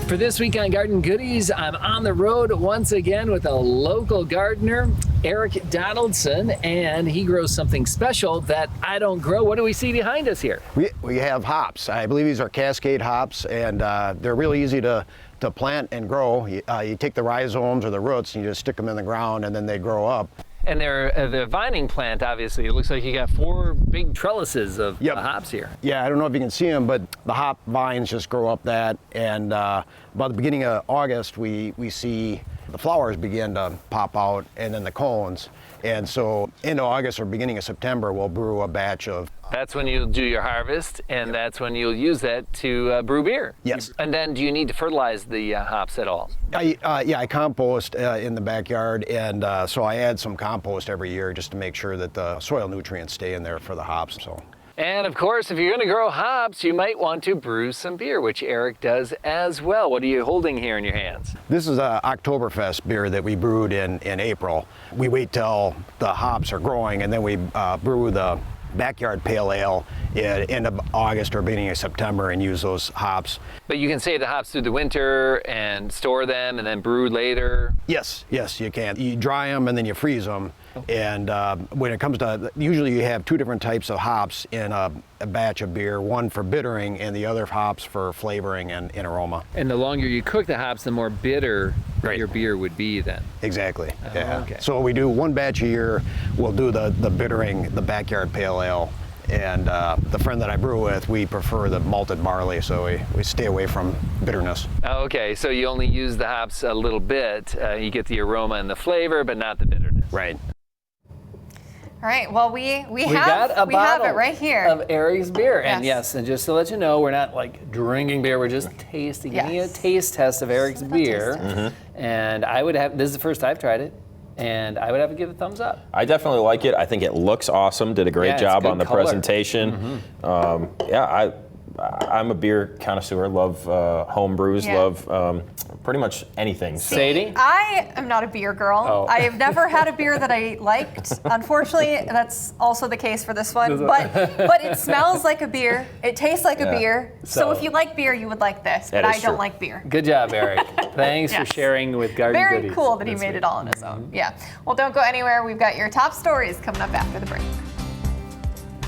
For this week on Garden Goodies, I'm on the road once again with a local gardener, Eric Donaldson, and he grows something special that I don't grow. What do we see behind us here? We have hops. I believe these are Cascade hops, and they're really easy to plant and grow. You take the rhizomes or the roots and you just stick them in the ground and then they grow up. And they're the vining plant, obviously. It looks like you got 4 big trellises of hops here. Yeah, I don't know if you can see them, but the hop vines just grow up that. And about the beginning of August, we see the flowers begin to pop out and then the cones. And so into August or beginning of September, we'll brew a batch of. That's when you'll do your harvest, and that's when you'll use that to brew beer. Yes. And then do you need to fertilize the hops at all? I compost in the backyard, and so I add some compost every year just to make sure that the soil nutrients stay in there for the hops. So. And of course, if you're going to grow hops, you might want to brew some beer, which Eric does as well. What are you holding here in your hands? This is a Oktoberfest beer that we brewed in April. We wait till the hops are growing, and then we brew the backyard pale ale at end of August or beginning of September and use those hops. But you can save the hops through the winter and store them and then brew later? Yes, you can. You dry them and then you freeze them. And when it comes to, usually you have 2 different types of hops in a batch of beer, one for bittering and the other hops for flavoring and aroma. And the longer you cook the hops, the more bitter your beer would be then. Exactly. Yeah. Okay. So we do 1 batch a year. We'll do the bittering, the backyard pale ale. And the friend that I brew with, we prefer the malted barley, so we stay away from bitterness. Okay, so you only use the hops a little bit. You get the aroma and the flavor, but not the bitterness. Right. All right, well, we have it right here. Of Eric's beer. Yes. And yes, and just to let you know, we're not like drinking beer, we're just tasting, getting a taste test of Eric's beer. Mm-hmm. And I would have, this is the first I've tried it, and I would have to give it a thumbs up. I definitely like it. I think it looks awesome. Did a great job on the presentation. Mm-hmm. I'm a beer connoisseur. Love home brews. Love pretty much anything. Sadie? I am not a beer girl. Oh. I have never had a beer that I liked. Unfortunately, that's also the case for this one. But it smells like a beer. It tastes like a beer. So if you like beer, you would like this. But I don't like beer. Good job, Eric. Thanks for sharing with Garden Goodies. Very cool that he made it all on his own. Yeah. Well, don't go anywhere. We've got your top stories coming up after the break.